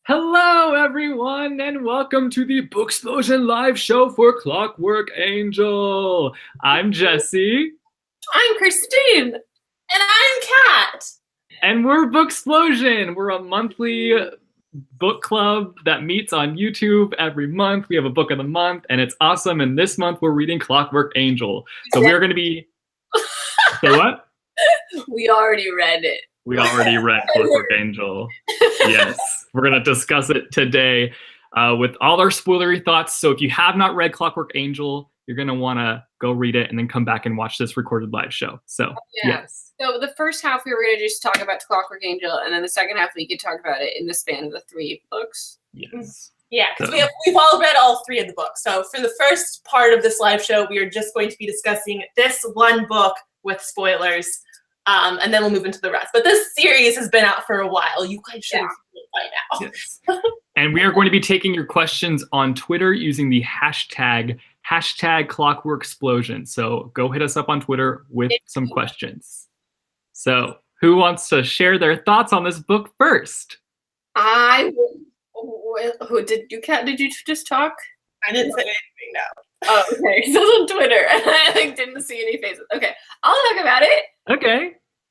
Hello, everyone, and welcome to the Booksplosion live show for Clockwork Angel. I'm Jesse. I'm Christine. And I'm Kat. And we're Booksplosion. We're a monthly book club that meets on YouTube every month. We have a book of the month, and it's awesome. And this month, we're reading Clockwork Angel. So we're going to be... So what? We already read it. We already read Clockwork Angel. Yes, we're going to discuss it today with all our spoilery thoughts. So if you have not read Clockwork Angel, you're going to want to go read it and then come back and watch this recorded live show. So, yes. So the first half, we were going to just talk about Clockwork Angel, and then the second half, we could talk about it in the span of the 3 books. Yes. Yeah, because we've all read all 3 of the books. So for the first part of this live show, we are just going to be discussing this one book with spoilers. And then we'll move into the rest. But this series has been out for a while. You guys should have seen it by now. Yes. And we are going to be taking your questions on Twitter using the hashtag #ClockworkSplosion. So go hit us up on Twitter with some questions. So who wants to share their thoughts on this book first? Who did you, Kat? Did you just talk? I didn't say anything, no. Oh, okay. Because I was on Twitter and I didn't see any faces. Okay, I'll talk about it.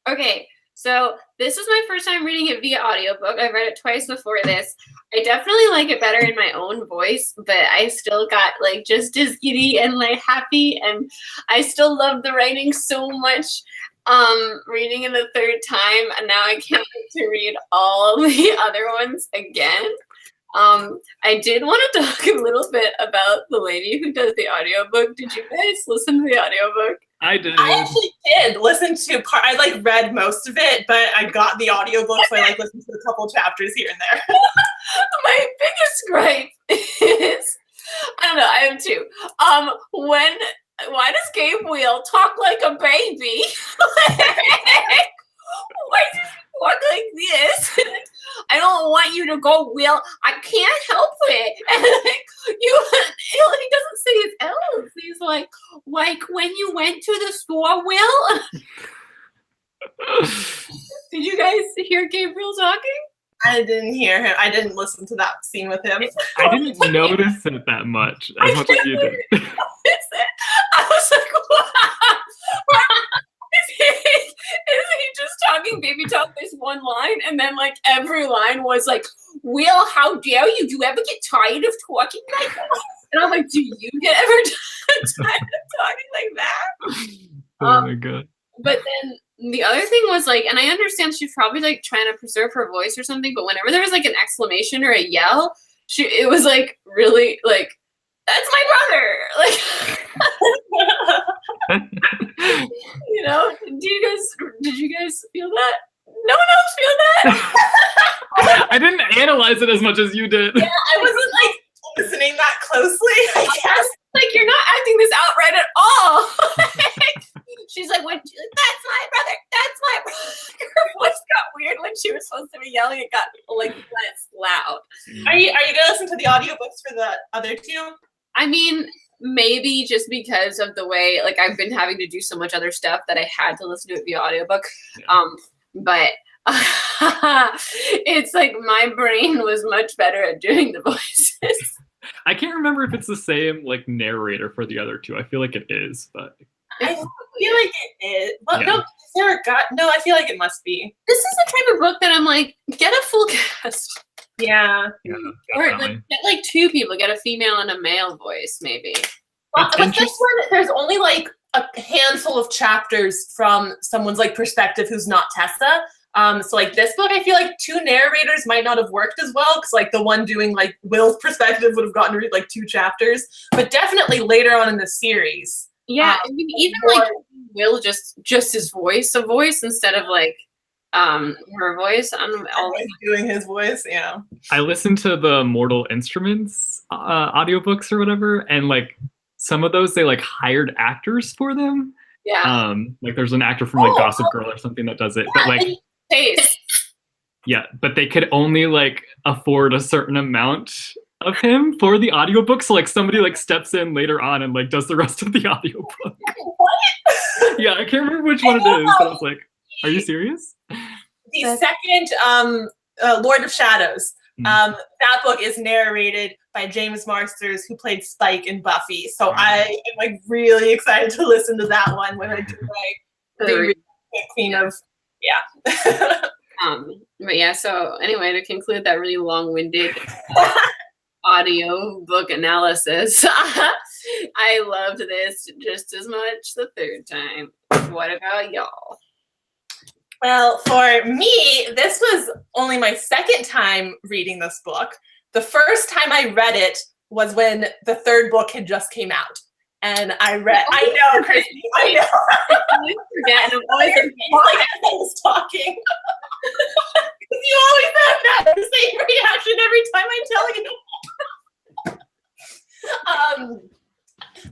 Okay, so this is my first time reading it via audiobook. I've read it twice before this. I definitely like it better in my own voice, but I still got like just as giddy and like happy, and I still love the writing so much. Reading it the 3rd time, and now I can't wait to read all of the other ones again. I did want to talk a little bit about the lady who does the audiobook. Did you guys listen to the audiobook? I did. I actually did listen to part. I like read most of it, but I got the audiobook, so I like listened to a couple chapters here and there. My biggest gripe is, I don't know, I have 2. Why does Gabriel talk like a baby? Why does he talk like this? I don't want you to go, Will. I can't help it. And he doesn't say his L's. He's like when you went to the store, Will. Did you guys hear Gabriel talking? I didn't hear him. I didn't listen to that scene with him. I didn't notice it that much as much as you did. I was like, wow. Is he just talking baby talk this one line, and then like every line was like, Will, how dare you? Do you ever get tired of talking like that? And I'm like, do you ever tired of talking like that? Oh my god. But then the other thing was like, and I understand she's probably like trying to preserve her voice or something, but whenever there was like an exclamation or a yell, it was like really like, that's my brother. Like, you know, did you guys feel that? No one else feel that? I didn't analyze it as much as you did. Yeah, I wasn't like listening that closely, I guess. Like, you're not acting this out right at all. She's like, that's my brother. That's my brother. Her voice got weird when she was supposed to be yelling. It got like less loud. Are you gonna listen to the audiobooks for the other 2? I mean, maybe just because of the way, like, I've been having to do so much other stuff that I had to listen to it via audiobook. Yeah. But it's like my brain was much better at doing the voices. I can't remember if it's the same like narrator for the other 2. I feel like it is, but I feel like it is. Well, yeah. No, I feel like it must be. This is the type of book that I'm like, get a full cast. Yeah. Or like, get like 2 people, get a female and a male voice, maybe. Well, with this one, there's only like a handful of chapters from someone's like perspective who's not Tessa. So like this book, I feel like 2 narrators might not have worked as well, because like the one doing like Will's perspective would have gotten to read like 2 chapters, but definitely later on in the series. Yeah, I mean, even like Will just his voice, a voice instead of like her voice. I'm always doing his voice. Yeah. I listened to the Mortal Instruments audiobooks or whatever, and like some of those they like hired actors for them. Yeah. Like there's an actor from like Gossip Girl or something that does it, but like yeah, but they could only like afford a certain amount of him for the audiobook. So like somebody like steps in later on and like does the rest of the audiobook. What? Yeah, I can't remember which one it is, but I was like, are you serious? The second Lord of Shadows. That book is narrated by James Marsters, who played Spike in Buffy. So I am like really excited to listen to that one when I do my Queen of But yeah, so anyway, to conclude that really long-winded audio book analysis, I loved this just as much the third time. What about y'all? Well, for me, this was only my second time reading this book. The first time I read it was when the third book had just came out. And I know, Christy, I know. I forget, and I'm always like I was talking. You always have that same reaction every time I'm telling you.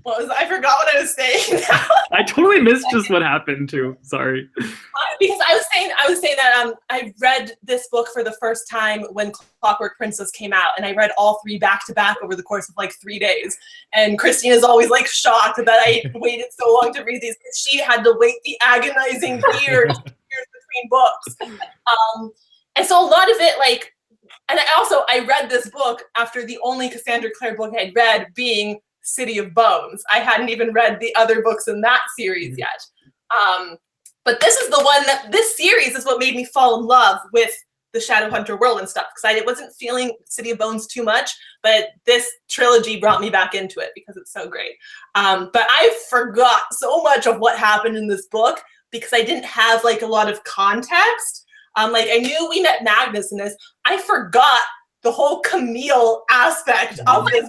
I forgot what I was saying now. I totally missed just what happened too. Sorry. Because I was saying that I read this book for the first time when Clockwork Princess came out, and I read all three back to back over the course of like 3 days. And Christina's always like shocked that I waited so long to read these, because she had to wait the agonizing years between books. And so a lot of it, like, and I read this book after the only Cassandra Clare book I'd read being City of Bones. I hadn't even read the other books in that series yet. But this is the one this series is what made me fall in love with the Shadowhunter world and stuff, because I wasn't feeling City of Bones too much, but this trilogy brought me back into it because it's so great. But I forgot so much of what happened in this book because I didn't have like a lot of context. Like I knew we met Magnus in this. I forgot the whole Camille aspect of this.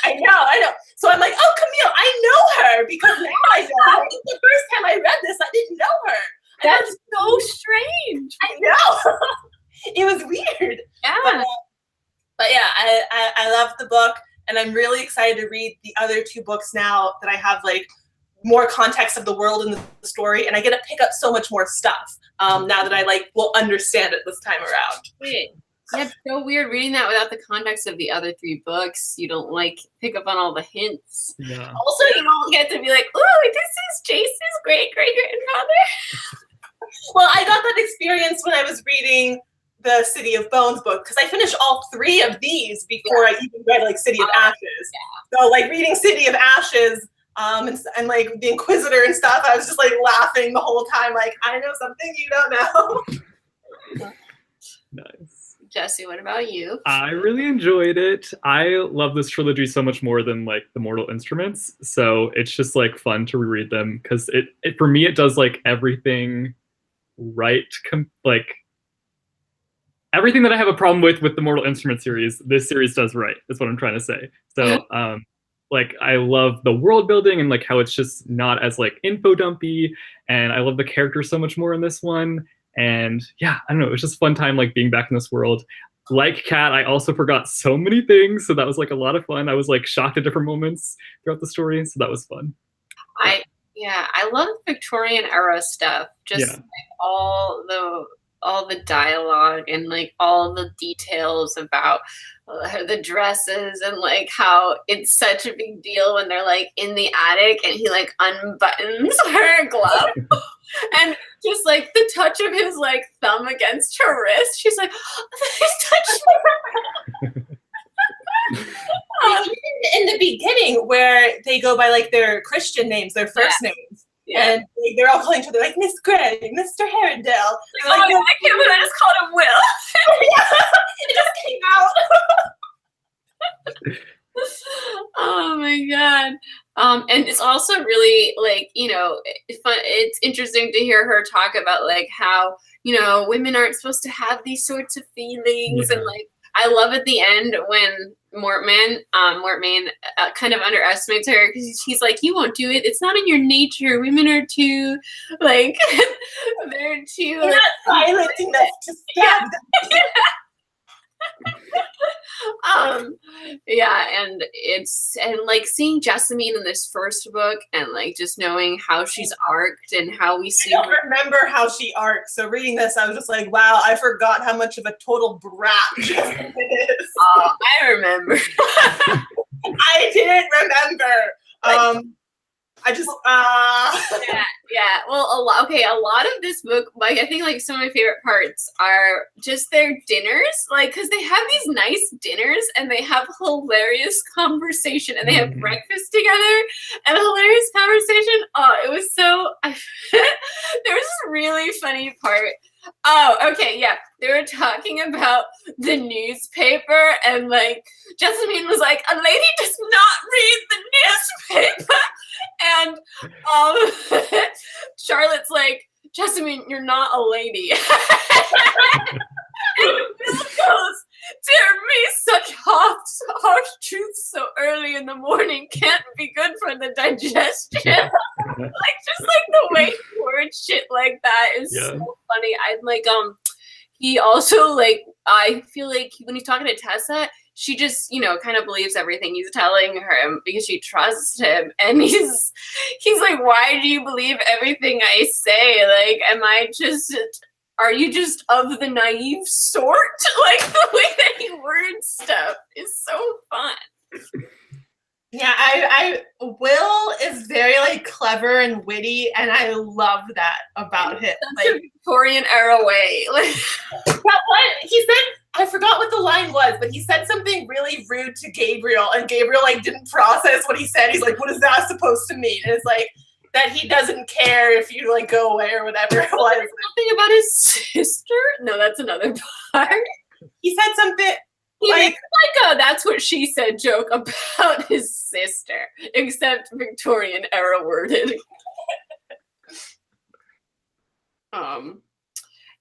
I know. So I'm like, oh, Camille, I know her because now I know her. The first time I read this, I didn't know her. That's so strange. I know. It was weird. Yeah. But yeah, I love the book, and I'm really excited to read the other two books now that I have like more context of the world and the story, and I get to pick up so much more stuff now that I like will understand it this time around. Wait. Yeah, it's so weird reading that without the context of the other three books. You don't like pick up on all the hints. Yeah. Also, you don't get to be like, "Ooh, this is Chase's great-great-grandfather." Well, I got that experience when I was reading the City of Bones book, because I finished all three of these before I even read like City of Ashes. Yeah. So like reading City of Ashes and like the Inquisitor and stuff, I was just like laughing the whole time, like, I know something you don't know. Nice. Jesse, what about you? I really enjoyed it. I love this trilogy so much more than like the Mortal Instruments. So it's just like fun to reread them because it for me, it does like everything right. Like everything that I have a problem with the Mortal Instruments series, this series does right. That's what I'm trying to say. So like I love the world building and like how it's just not as like info dumpy, and I love the characters so much more in this one. And yeah, I don't know, it was just a fun time like being back in this world. Like Kat, I also forgot so many things, so that was like a lot of fun. I was like shocked at different moments throughout the story, so that was fun. I love Victorian era stuff. Just like all the dialogue and like all the details about the dresses and like how it's such a big deal when they're like in the attic and he like unbuttons her glove and just like the touch of his like thumb against her wrist, she's like, he's touched in the beginning where they go by like their Christian names, their first names. Yeah. And like, they're all calling each other like Miss Gray, Mr. Herondale. Like, I can't believe I just called him Will. It just came out. Oh my god. And it's also really like, you know, fun. It's interesting to hear her talk about like how, you know, women aren't supposed to have these sorts of feelings. And like, I love at the end when Mortmain kind of underestimates her because he's like, you won't do it. It's not in your nature. Women are too, like, they're too. You're not violent enough to stab them. And like seeing Jessamine in this first book and like just knowing how she's arced and how we see I don't remember how she arcs, so reading this I was just like, wow, I forgot how much of a total brat Jessamine is. I remember. I didn't remember. Yeah. Well, a lot of this book, like I think like some of my favorite parts are just their dinners, like because they have these nice dinners and they have hilarious conversation and they have breakfast together and a hilarious conversation. Oh, it was so. There was this really funny part. Oh, okay, yeah. They were talking about the newspaper and like Jessamine was like, a lady does not read the newspaper. And Charlotte's like, Jessamine, you're not a lady. And Bill goes, dear me, such harsh truths so early in the morning can't be good for the digestion. Like just like the way he words shit like that is so funny. I like he also like I feel like when he's talking to Tessa, she just, you know, kind of believes everything he's telling her because she trusts him. And he's like, why do you believe everything I say? Like, are you just of the naive sort? Like the way that he words stuff is so fun. Yeah, I Will is very like clever and witty, and I love that about him. That's like a Victorian era way. Like that one he said, I forgot what the line was, but he said something really rude to Gabriel, and Gabriel like didn't process what he said. He's like, "What is that supposed to mean?" And it's like that he doesn't care if you like go away or whatever it was. Something about his sister? No, that's another part. He said something. He makes like a that's what she said joke about his sister, except Victorian era worded.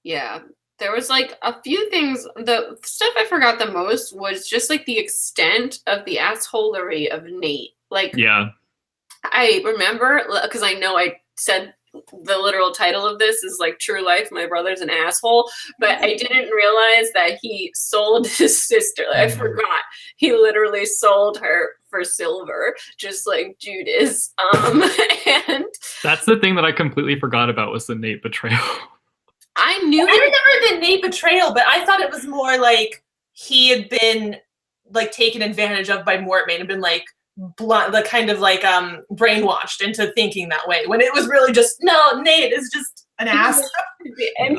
Yeah. There was like a few things. The stuff I forgot the most was just like the extent of the assholery of Nate. Like, yeah, I remember because I know I said the literal title of this is like True Life, My Brother's an Asshole, but I didn't realize that he sold his sister. Like, I forgot he literally sold her for silver, just like Judas. And that's the thing that I completely forgot about was the Nate betrayal. I remember the Nate betrayal, but I thought it was more like he had been like taken advantage of by Mortmain and been like kind of like brainwashed into thinking that way, when it was really just no, Nate is just an ass. And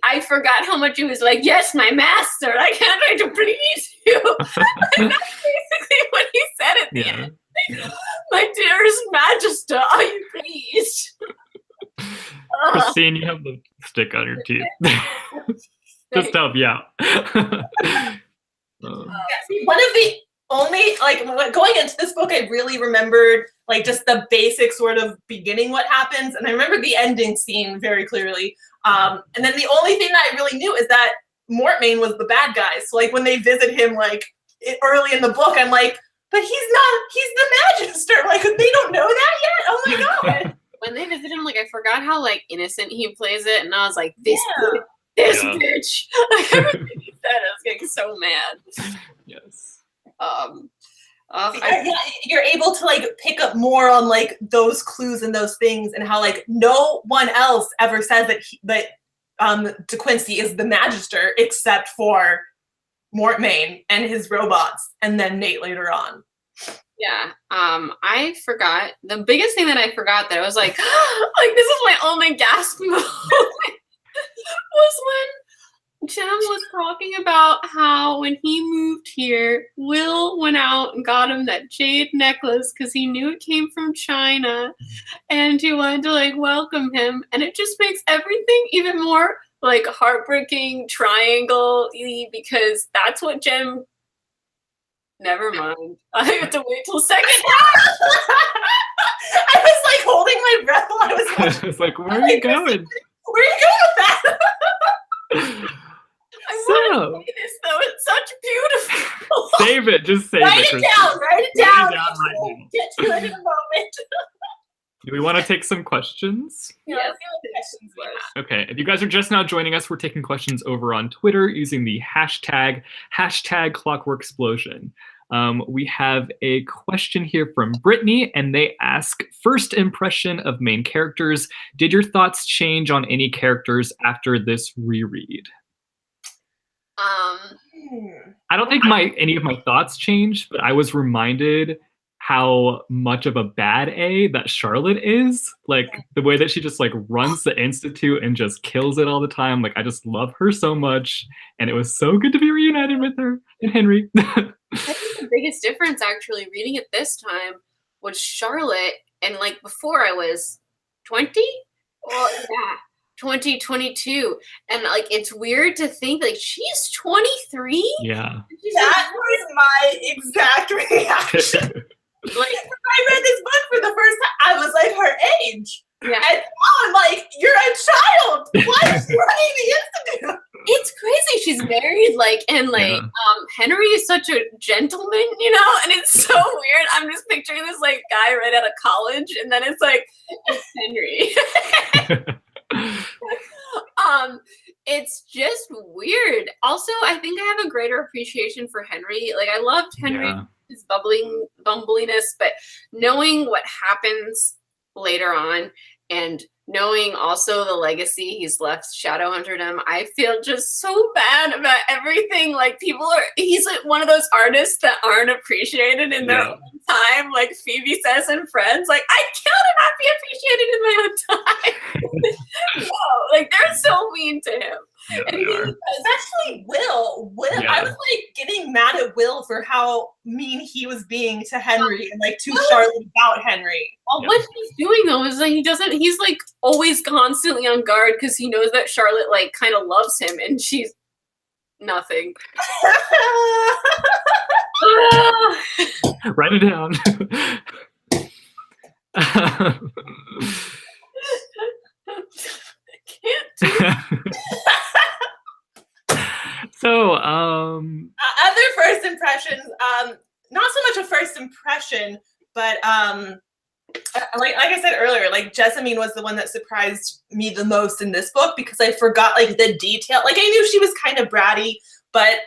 I forgot how much he was like, yes, my master, I can't wait to please you. And that's basically what he said at the end. My dearest magister, are you pleased? Christine, you have the stick on your teeth. Just to help you out. One of the only, like, going into this book, I really remembered, like, just the basic sort of beginning what happens, and I remember the ending scene very clearly. And then the only thing that I really knew is that Mortmain was the bad guy. So, like, when they visit him, like, early in the book, I'm like, but he's the Magister. Like, they don't know that yet? Oh my god. When they visit him, like, I forgot how, like, innocent he plays it, and I was like, this bitch. Like, everything he said, I was getting so mad. Yes. You're able to, like, pick up more on, like, those clues and those things, and how, like, no one else ever says that De Quincey is the Magister except for Mortmain and his robots, and then Nate later on. Yeah, I forgot. The biggest thing that I forgot that I was like, like, this is my only gasp moment, was when Jem was talking about how when he moved here, Will went out and got him that jade necklace because he knew it came from China, and he wanted to, like, welcome him, and it just makes everything even more, like, heartbreaking, triangle-y, because that's what Jem... Never mind. I have to wait till second. I was like holding my breath while I was watching. I was like, where are you going? Where are you going with that? I want to say this though. It's such beautiful. Save it. Just save Write it. Write it down. Right now. Get to it in a moment. Do we want to take some questions? Yes. Okay, if you guys are just now joining us, we're taking questions over on Twitter using the hashtag #Clockworksplosion. We have a question here from Brittany, and they ask, first impression of main characters. Did your thoughts change on any characters after this reread? I don't think any of my thoughts changed, but I was reminded how much of a bad A that Charlotte is. Like the way that she just like runs the Institute and just kills it all the time. Like I just love her so much. And it was so good to be reunited with her and Henry. I think the biggest difference actually reading it this time was Charlotte, and like before I was 20? Well, yeah, 2022. And like it's weird to think like she's 23? Yeah. That was my exact reaction. Like I read this book for the first time, I was like her age. Yeah. And now I'm like, you're a child. Why is she running the Institute? It's crazy. She's married, like, and like, Yeah. Henry is such a gentleman, you know, and it's so weird. I'm just picturing this like guy right out of college, and then it's like, it's Henry. It's just weird. Also, I think I have a greater appreciation for Henry. Like, I loved Henry, Yeah. his bumbliness, but knowing what happens later on and knowing also the legacy he's left Shadowhunterdom, I feel just so bad about everything. Like he's like one of those artists that aren't appreciated in their own time. Like Phoebe says in Friends, like I cannot be appreciated in my own time. No, like they're so mean to him. Yeah, And they are. Especially Will. Yeah. I was like getting mad at Will for how mean he was being to Henry and like to Charlotte about Henry. Well, Yeah. what he's doing though is like he's like always constantly on guard because he knows that Charlotte like kind of loves him and she's nothing. Write it down. Can't do it. So, Other first impressions, not so much a first impression, but like I said earlier, like Jessamine was the one that surprised me the most in this book because I forgot like the detail. Like I knew she was kind of bratty, but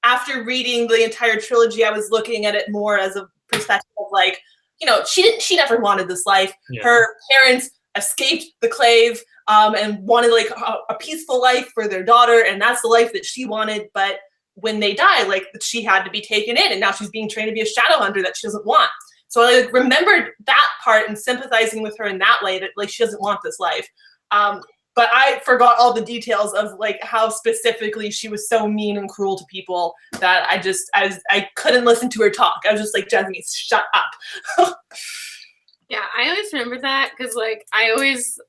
after reading the entire trilogy, I was looking at it more as a perspective of like, you know, she never wanted this life. Yeah. Her parents escaped the clave and wanted like a peaceful life for their daughter, and that's the life that she wanted. But when they die, like she had to be taken in, and now she's being trained to be a shadow hunter that she doesn't want. So I like, remembered that part and sympathizing with her in that way, that like she doesn't want this life. But I forgot all the details of like how specifically she was so mean and cruel to people that I couldn't listen to her talk. I was just like, Jasmine, shut up. Yeah, I always remember that because like I always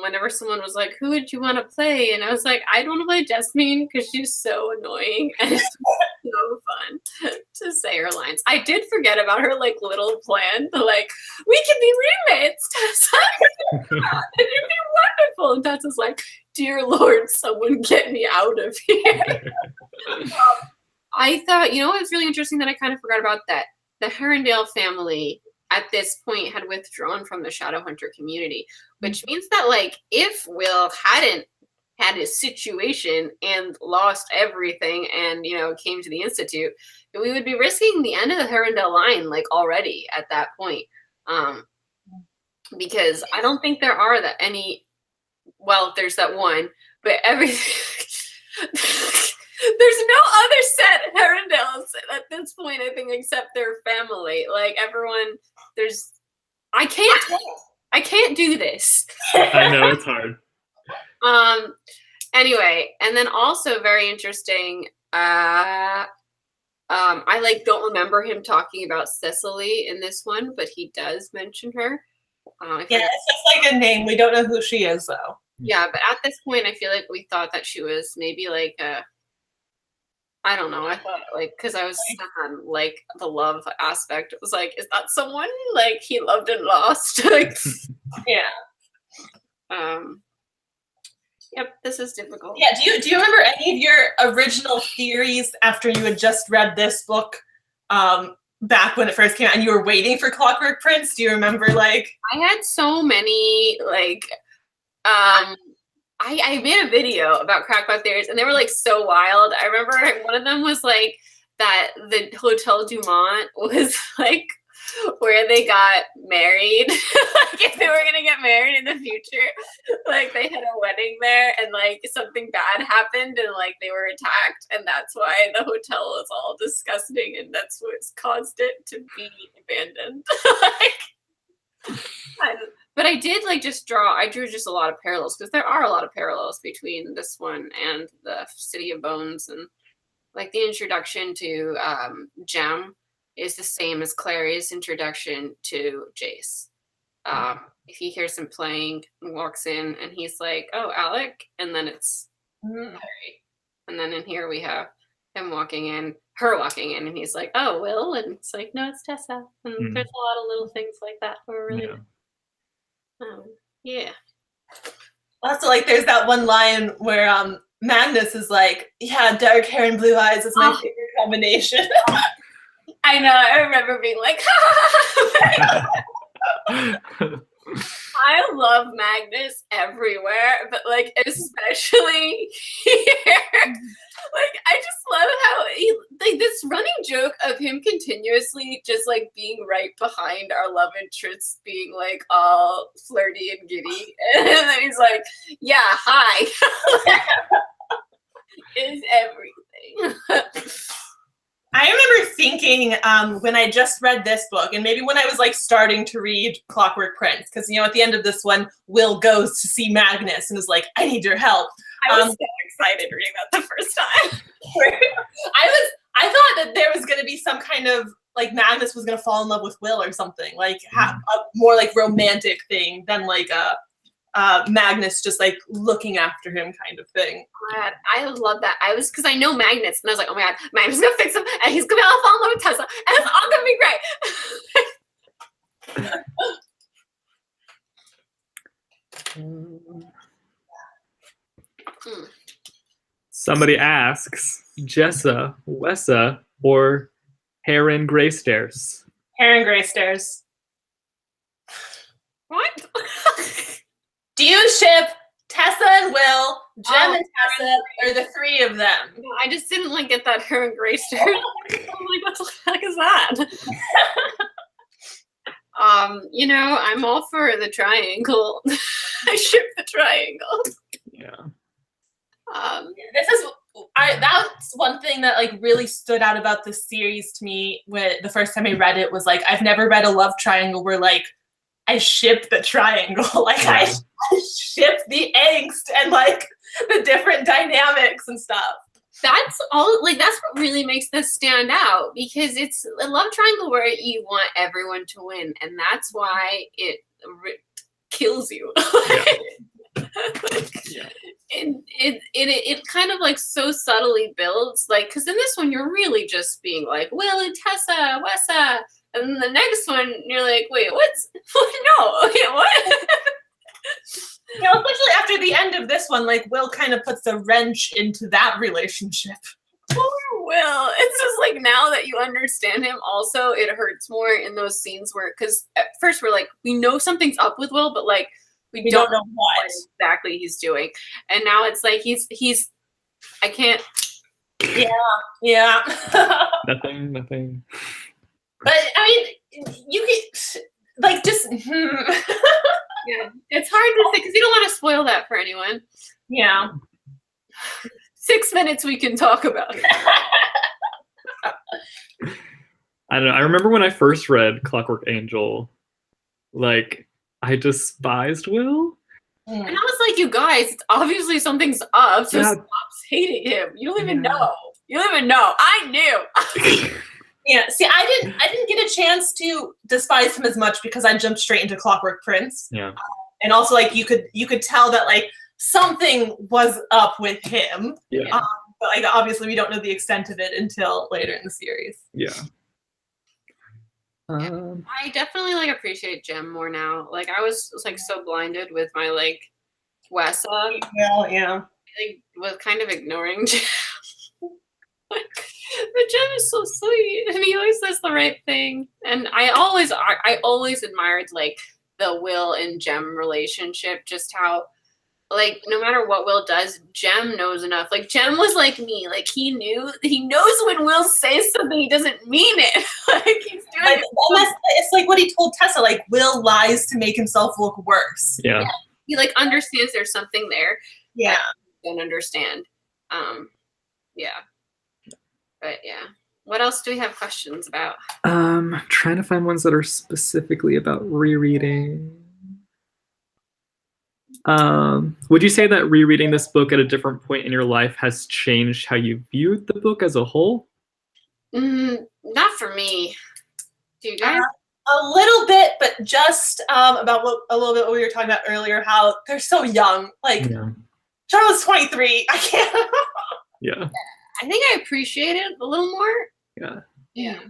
whenever someone was like, who would you want to play? And I was like, I don't want to play Jessamine because she's so annoying and it's so fun to say her lines. I did forget about her like little plan to like, we can be roommates, Tessa. It'd be wonderful. And Tessa's like, dear Lord, someone get me out of here. I thought, you know, it was really interesting that I kind of forgot about that. The Herondale family at this point had withdrawn from the Shadowhunter community, which means that like if Will hadn't had his situation and lost everything and, you know, came to the Institute, we would be risking the end of the Herondale line like already at that point. Because I don't think there are that any, well, there's that one, but everything, there's no other set Herondales at this point, I think, except their family. Like everyone, I can't do this. I know it's hard. Anyway, and then also very interesting, I like don't remember him talking about Cecily in this one, but he does mention her. Yeah, it's just like a name. We don't know who she is though. Yeah, but at this point, I feel like we thought that she was maybe like I don't know. I thought like because I was on like the love aspect. It was like, is that someone like he loved and lost? Like, yeah. Yep. This is difficult. Yeah. Do you remember any of your original theories after you had just read this book? Back when it first came out, and you were waiting for Clockwork Prince. Do you remember like? I had so many like. I made a video about crackpot theories and they were like so wild. I remember one of them was like that the Hotel Dumont was like where they got married. Like if they were gonna get married in the future, like they had a wedding there and like something bad happened and like they were attacked and that's why the hotel is all disgusting and that's what's caused it to be abandoned. But I did like I drew just a lot of parallels because there are a lot of parallels between this one and the City of Bones, and like the introduction to Jem is the same as Clary's introduction to Jace. If he hears him playing and walks in and he's like, "Oh, Alec," and then it's Clary. And then in here we have him walking in, her walking in, and he's like, "Oh, Will," and it's like, "No, it's Tessa." And there's a lot of little things like that were really yeah. Also, like, there's that one line where Magnus is like, "Yeah, dark hair and blue eyes is my favorite combination." I know. I remember being like, I love Magnus everywhere, but like especially here. Like I just love how he like this running joke of him continuously just like being right behind our love interests, being like all flirty and giddy, and then he's like, "Yeah, hi," is everything. I remember thinking when I just read this book, and maybe when I was like starting to read Clockwork Prince, because you know at the end of this one, Will goes to see Magnus and is like, "I need your help." I was so excited reading that the first time. I thought that there was going to be some kind of like Magnus was going to fall in love with Will or something, like a more like romantic thing than like Magnus just like looking after him kind of thing. Oh my God, I love that. Because I know Magnus, and I was like, "Oh my God, Magnus is gonna fix him, and he's gonna fall in love with Tessa, and it's all gonna be great." Somebody asks, Jessa, Wessa, or Heron Greystairs? Heron Greystairs. What? Do you ship Tessa and Will, Jem and Tessa, or the three of them? No, I just didn't like get that Heron Greystairs. I'm like, what the heck is that? You know, I'm all for the triangle. I ship the triangle. Yeah. That's one thing that like really stood out about this series to me when the first time I read it was like I've never read a love triangle where like I ship the triangle. Like I ship the angst and like the different dynamics and stuff. That's all. Like that's what really makes this stand out because it's a love triangle where you want everyone to win, and that's why it kills you. It kind of like so subtly builds, like, because in this one you're really just being like Will and Tessa, Wessa, and then the next one you're like, wait, what's no, okay, what? You know, especially after the end of this one, like Will kind of puts a wrench into that relationship. Poor Will. It's just like now that you understand him, also it hurts more in those scenes where, because at first we're like, we know something's up with Will, but like we don't know what exactly he's doing. And now it's like he's I can't. Yeah. Nothing. But I mean, you can like just yeah. It's hard to say because you don't want to spoil that for anyone. Yeah. 6 minutes we can talk about it. I don't know. I remember when I first read Clockwork Angel, like I despised Will. And I was like, you guys, it's obviously something's up, so stop hating him. You don't even know. You don't even know. I knew. Yeah, see, I didn't get a chance to despise him as much because I jumped straight into Clockwork Prince. Yeah. And also, like, you could tell that, like, something was up with him. Yeah. But, like, obviously we don't know the extent of it until later in the series. Yeah. I definitely, like, appreciate Jem more now. Like, I was like, so blinded with my, like, Wessa. Well, yeah. Like, was kind of ignoring Jem. But Jem is so sweet, and he always says the right thing. And I always admired like the Will and Jem relationship, just how like no matter what Will does, Jem knows enough. Like Jem was like me. Like he knows when Will says something, he doesn't mean it. Like he's doing it. It's like what he told Tessa. Like Will lies to make himself look worse. Yeah. He like understands there's something there. Yeah. Don't understand. Yeah. But yeah. What else do we have questions about? Trying to find ones that are specifically about rereading. Would you say that rereading this book at a different point in your life has changed how you viewed the book as a whole? Not for me. Do you guys? A little bit, but just about a little bit what we were talking about earlier, how they're so young. Like, Charlotte's 23. I can't. Yeah. I think I appreciate it a little more. Yeah. Yeah.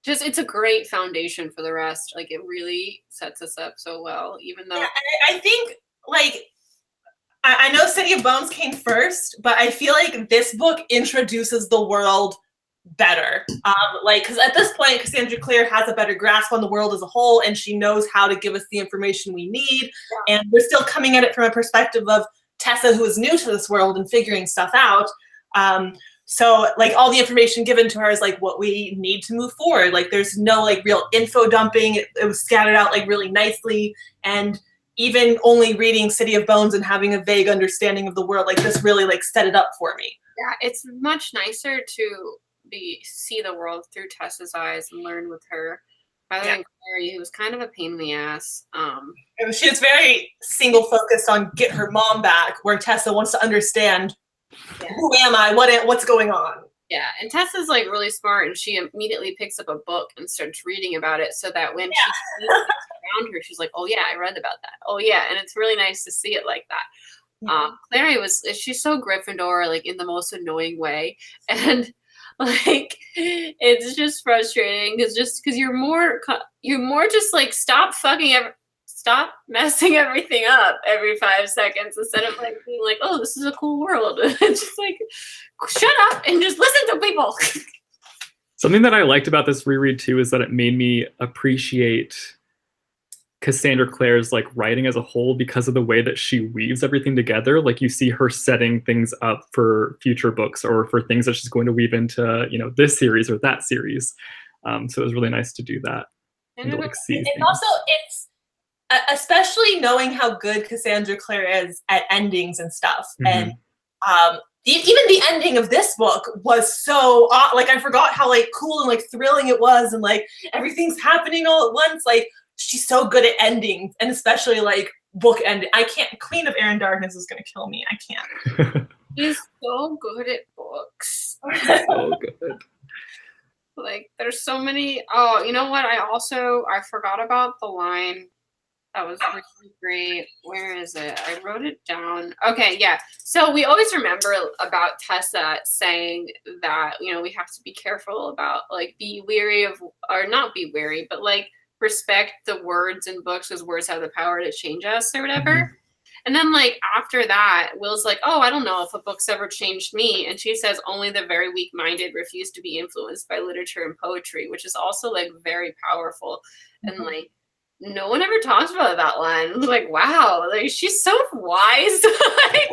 Just, it's a great foundation for the rest. Like, it really sets us up so well, even though. Yeah, I think, like, I know City of Bones came first, but I feel like this book introduces the world better. Like, because at this point, Cassandra Clare has a better grasp on the world as a whole, and she knows how to give us the information we need. Yeah. And we're still coming at it from a perspective of Tessa, who is new to this world and figuring stuff out. So, like, all the information given to her is, like, what we need to move forward. Like, there's no, like, real info dumping. It was scattered out, like, really nicely. And even only reading City of Bones and having a vague understanding of the world, like, this really, like, set it up for me. Yeah, it's much nicer to see the world through Tessa's eyes and learn with her, rather than Clary, who was kind of a pain in the ass. She was very single-focused on get her mom back, where Tessa wants to understand who am I, what's going on. Yeah, and Tessa's like really smart, and she immediately picks up a book and starts reading about it, so that when she sees things around her, she's like, "Oh yeah, I read about that. Oh yeah," and it's really nice to see it like that. Yeah. Clary she's so Gryffindor, like in the most annoying way, and like it's just frustrating because you're more just like stop messing everything up every 5 seconds instead of like being like, oh, this is a cool world. It's just like, shut up and just listen to people. Something that I liked about this reread too is that it made me appreciate Cassandra Clare's like writing as a whole because of the way that she weaves everything together. Like you see her setting things up for future books or for things that she's going to weave into, you know, this series or that series. So it was really nice to do that. And to, like, see things. Also, it's especially knowing how good Cassandra Clare is at endings and stuff. And even the ending of this book was so like I forgot how like cool and like thrilling it was, and like everything's happening all at once. Like she's so good at endings, and especially like book ending. I can't. Queen of Air and Darkness is gonna kill me. I can't. She's so good at books. So good. Like there's so many. Oh, you know what? I forgot about the line. That was really great. Where is it? I wrote it down. Okay, yeah. So we always remember about Tessa saying that, you know, we have to be careful about, like, be weary of, or not be weary, but, like, respect the words in books because words have the power to change us or whatever. And then, like, after that, Will's like, oh, I don't know if a book's ever changed me. And she says, only the very weak-minded refuse to be influenced by literature and poetry, which is also, like, very powerful. And, like, no one ever talks about that line. I was like, wow, like she's so wise. Like,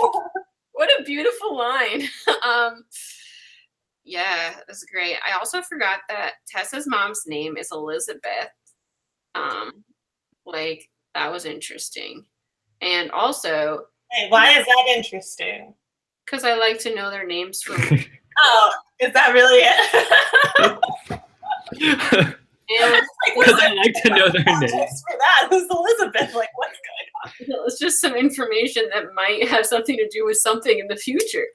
what a beautiful line. Yeah, that's great. I also forgot that Tessa's mom's name is Elizabeth. Like that was interesting. And also, hey, why is that interesting? Because I like to know their names from. Oh, is that really it? Because I like to know their names. For that, who's Elizabeth? Like, what's going on? It's just some information that might have something to do with something in the future.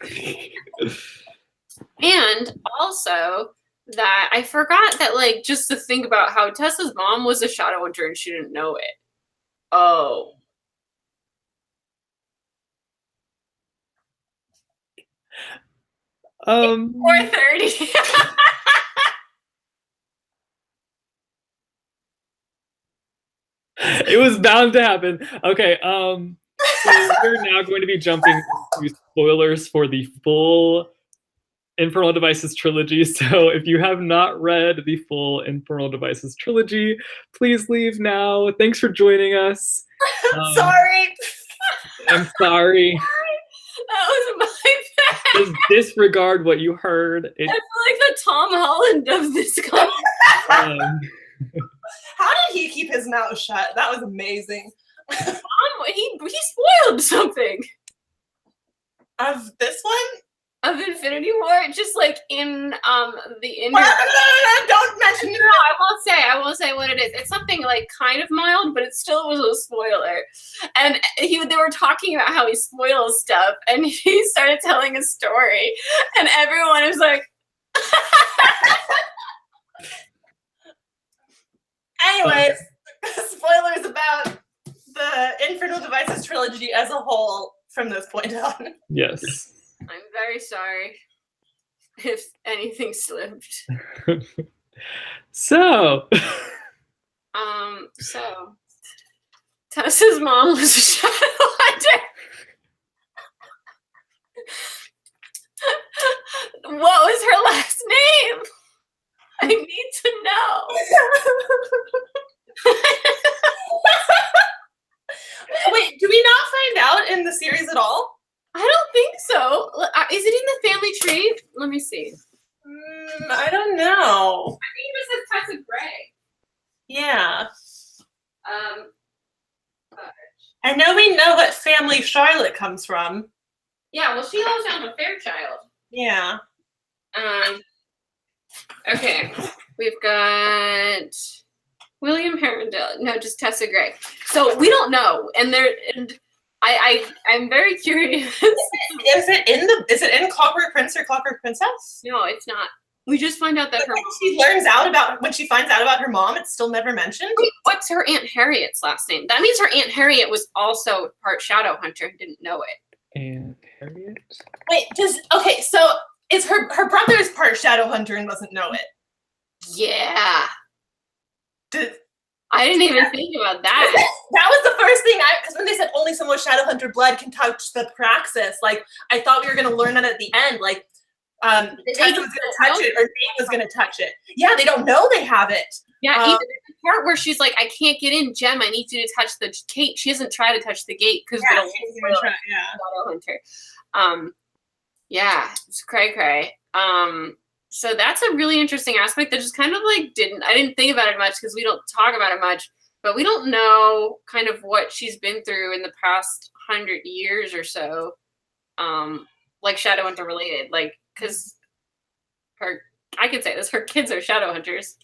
And also that I forgot that, like, just to think about how Tessa's mom was a Shadowhunter and she didn't know it. Oh. Um. 4:30. It was bound to happen. Okay, so we're now going to be jumping into spoilers for the full Infernal Devices trilogy. So if you have not read the full Infernal Devices trilogy, please leave now. Thanks for joining us. Sorry. I'm sorry. That was my bad. Just disregard what you heard. I feel like the Tom Holland of this country. How did he keep his mouth shut? That was amazing. He spoiled something. Of this one? Of Infinity War, just like in the No, don't mention it. No, I won't say what it is. It's something like kind of mild, but it still was a spoiler. And they were talking about how he spoils stuff, and he started telling a story, and everyone was like. Anyways, spoilers about the Infernal Devices trilogy as a whole from this point on. Yes. I'm very sorry if anything slipped. So Tessa's mom was a shadow hunter. What was her last name? I need to know. Wait, do we not find out in the series at all? I don't think so. Is it in the family tree? Let me see. I don't know. I think it says Tessa Gray. Yeah. I know we know what family Charlotte comes from. Yeah, well, she lives down with Fairchild. Yeah. Okay, we've got William Herondale. No, just Tessa Gray. So we don't know, and I'm very curious. Is it in Clockwork Prince or Clockwork Princess? No, it's not. We just find out that her when she finds out about her mom, it's still never mentioned. Wait, what's her Aunt Harriet's last name? That means her Aunt Harriet was also part Shadow Hunter and didn't know it. Aunt Harriet? Wait, so is her brother's part Shadow Hunter and doesn't know it? Yeah. I didn't even think about that. That was the first thing because when they said only someone with Shadow Hunter blood can touch the Praxis, like I thought we were gonna learn that at the end, like Tessa was gonna touch it or Nate was gonna touch it. Yeah, they don't know they have it. Yeah, even the part where she's like, I can't get in, Jem, I need you to touch the gate. She doesn't try to touch the gate because Shadow Hunter. Yeah, it's cray. So that's a really interesting aspect that just kind of like I didn't think about it much because we don't talk about it much, but we don't know kind of what she's been through in the past 100 years or so, like Shadowhunter related, like, because I can say this, her kids are Shadowhunters.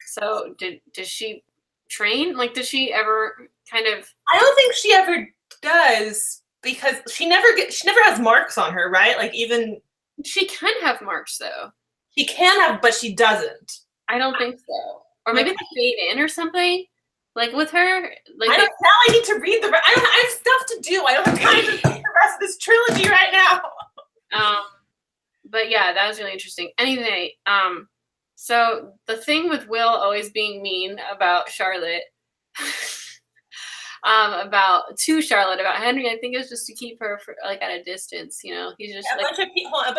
So does she train? Like, does she ever kind of? I don't think she ever does because she never has marks on her, right? Like even she can have marks though. She can have, but she doesn't. I don't think so. Or maybe they fade in or something. Like with her. Like now I need to read I have stuff to do. I don't have time to read the rest of this trilogy right now. But yeah, that was really interesting. Anyway, so the thing with Will always being mean about Charlotte, about Henry, I think it was just to keep her like at a distance. You know, he's just a bunch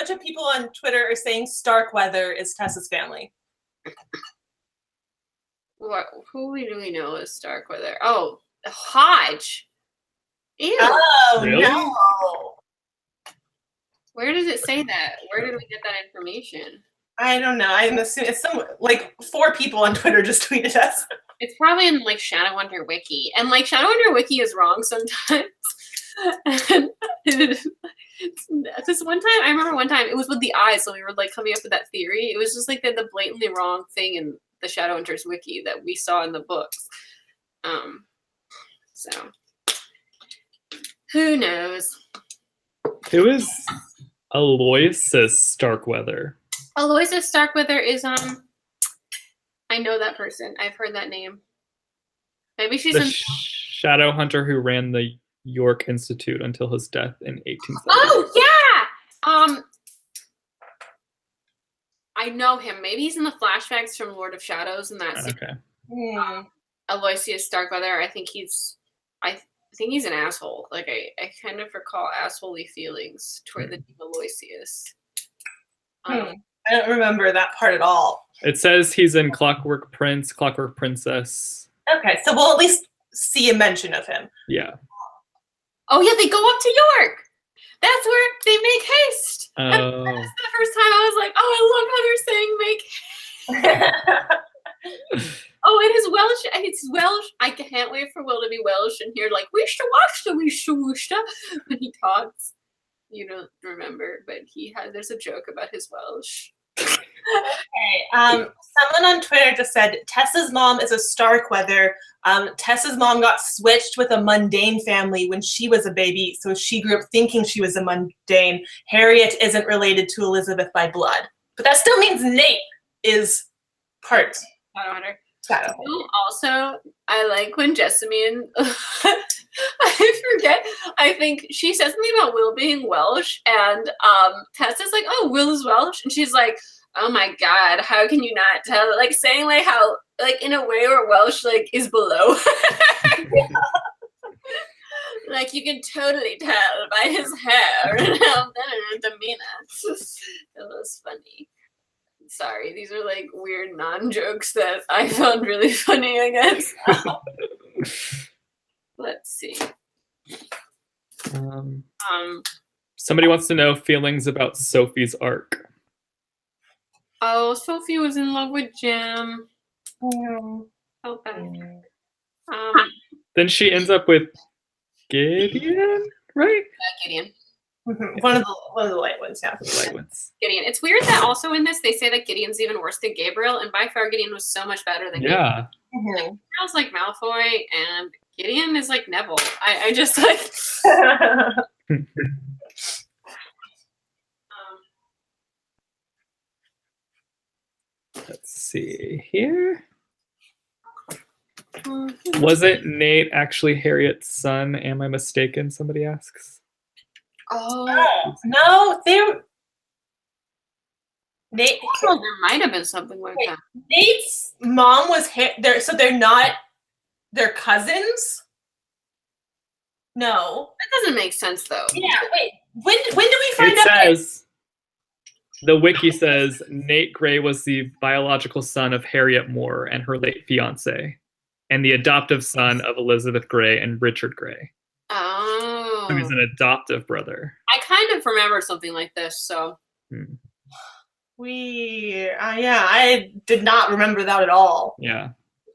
of people on Twitter are saying Starkweather is Tessa's family. Who do we know is Starkweather? Oh, Hodge. Ew. Oh really? No. Where does it say that? Where did we get that information? I don't know. I'm assuming it's some 4 people on Twitter just tweeted us. It's probably in like Shadowhunter Wiki, and like Shadowhunter Wiki is wrong sometimes. This one time, I remember one time it was with the eyes, so we were like coming up with that theory. It was just like the blatantly wrong thing in the Shadowhunters Wiki that we saw in the books. So who knows? Who is Aloysius Starkweather? Aloysius Starkweather is I know that person. I've heard that name. Maybe she's the in Shadow Hunter who ran the York Institute until his death in 1870. Oh yeah. I know him. Maybe he's in the flashbacks from Lord of Shadows and that. Okay. Aloysius Starkweather. I think he's an asshole. Like I kind of recall assholey feelings toward the name Aloysius. I don't remember that part at all. It says he's in Clockwork Prince, Clockwork Princess. Okay, so we'll at least see a mention of him. Yeah. Oh yeah, they go up to York. That's where they make haste. Oh. That's the first time I was like, oh, I love how they're saying make haste. Oh, it is Welsh. It's Welsh. I can't wait for Will to be Welsh and hear like wishta washta wishta wishta when he talks. You don't remember, but there's a joke about his Welsh. Okay. Someone on Twitter just said Tessa's mom is a Starkweather. Tessa's mom got switched with a mundane family when she was a baby, so she grew up thinking she was a mundane. Harriet isn't related to Elizabeth by blood, but that still means Nate is part Shadowhunter. Shadowhunter. Also, I like when Jessamine. I forget. I think she says something about Will being Welsh, and Tessa's like, "Oh, Will is Welsh," and she's like, "Oh my God, how can you not tell?" Like saying like how like in a way where Welsh like is below. Like you can totally tell by his hair and how demeanor. It was funny. Sorry, these are like weird non-jokes that I found really funny, I guess. Let's see. Somebody wants to know feelings about Sophie's arc. Oh, Sophie was in love with Jim. Felt bad. Then she ends up with Gideon, right? Gideon. One of the light ones, yeah. The light ones. Gideon. It's weird that also in this they say that Gideon's even worse than Gabriel, and by far Gideon was so much better than Gabriel. Yeah. Gabriel's like Malfoy, and Gideon is like Neville. I just like. Let's see here. Wasn't Nate actually Harriet's son? Am I mistaken? Somebody asks. Oh no, Nate. There might have been something like that. Nate's mom was so they're not. They're cousins. No, that doesn't make sense though. Yeah, wait. When do we find out? It says the wiki says Nate Grey was the biological son of Harriet Moore and her late fiance, and the adoptive son of Elizabeth Grey and Richard Grey. Oh. So he's an adoptive brother. I kind of remember something like this, so. I did not remember that at all. Yeah.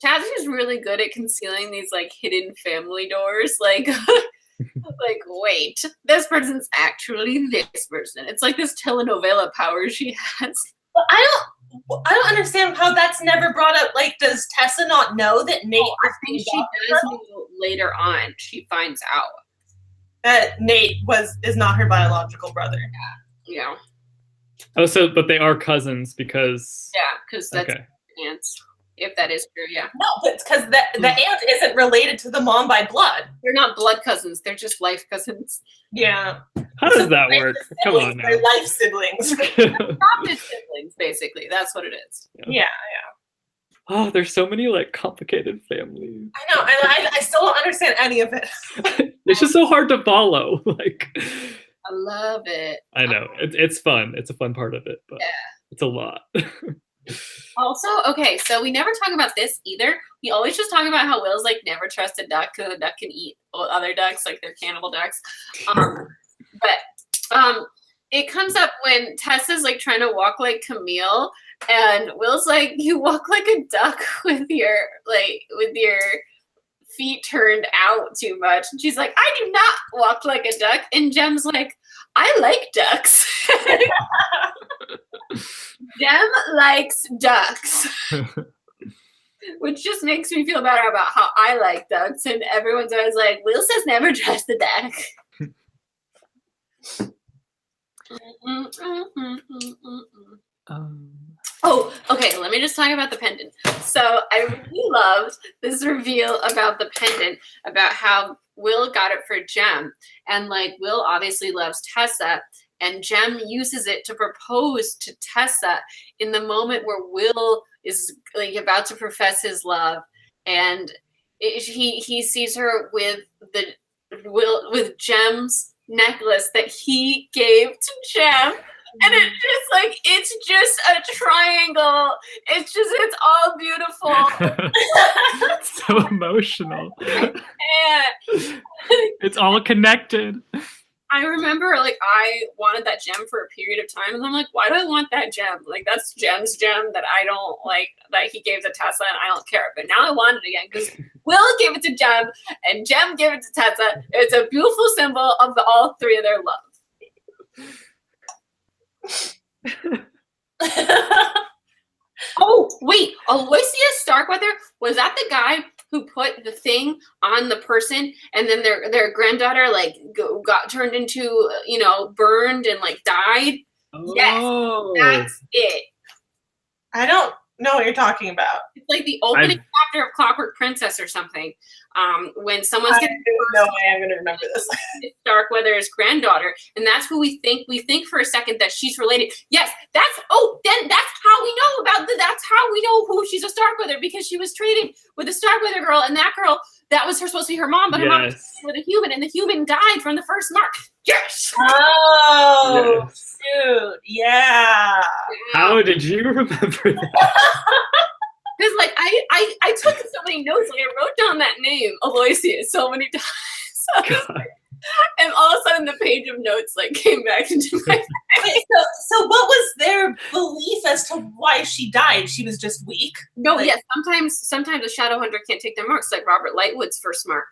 Chaz is really good at concealing these like hidden family doors. Like, like wait, this person's actually this person. It's like this telenovela power she has. But I don't understand how that's never brought up. Like, does Tessa not know that Nate? I think she does know later on. She finds out that Nate is not her biological brother. Yeah. Oh, but they are cousins because. Yeah, because that's aunts. If that is true, yeah. No, but it's because the aunt isn't related to the mom by blood. They're not blood cousins. They're just life cousins. Yeah. How does that work? Come on now. They're life siblings. Adopted siblings, basically. That's what it is. Yeah. Oh, there's so many like complicated families. I know. I still don't understand any of it. It's just so hard to follow. Like. I love it. I know. It's fun. It's a fun part of it, but it's a lot. Also, okay, so we never talk about this either. We always just talk about how Will's like never trust a duck because a duck can eat other ducks, like they're cannibal ducks. But it comes up when Tessa's like trying to walk like Camille, and Will's like, "You walk like a duck with your feet turned out too much." And she's like, "I do not walk like a duck." And Jem's like, "I like ducks." Jem likes ducks. Which just makes me feel better about how I like ducks. And everyone's always like, Will says never trust the duck. Oh, okay, let me just talk about the pendant. So I really loved this reveal about the pendant, about how Will got it for Jem. And like Will obviously loves Tessa, and Jem uses it to propose to Tessa in the moment where Will is like about to profess his love, and he sees her with with Jem's necklace that he gave to Jem. And it's just a triangle. It's all beautiful. So emotional. And It's all connected. I remember, like, I wanted that gem for a period of time, and I'm like, why do I want that gem? Like, that's Jem's gem that I don't like, that he gave to Tessa, and I don't care. But now I want it again, because Will gave it to Jem, and Jem gave it to Tessa. It's a beautiful symbol of all three of their love. Oh, wait, Aloysius Starkweather, was that the guy who put the thing on the person, and then their granddaughter like got turned into, burned and like died? Oh. Yes, that's it. I don't know what you're talking about. It's like the opening chapter of Clockwork Princess or something. When someone's There's no way I'm going to remember this. Starkweather's granddaughter, and that's who we think. We think for a second that she's related. Yes, then that's how we know about that's how we know who she's a Starkweather, because she was trading with a Starkweather girl, and that girl, that was supposed to be her mom, but her mom was with a human, and the human died from the first mark. Yes. Oh, yes. Dude, yeah. How did you remember that? Because like I took so many notes, like I wrote down that name Aloysius so many times. And all of a sudden the page of notes like came back into my Wait, so what was their belief as to why she died? She was just weak? No, yes, sometimes a shadow hunter can't take their marks, like Robert Lightwood's first mark.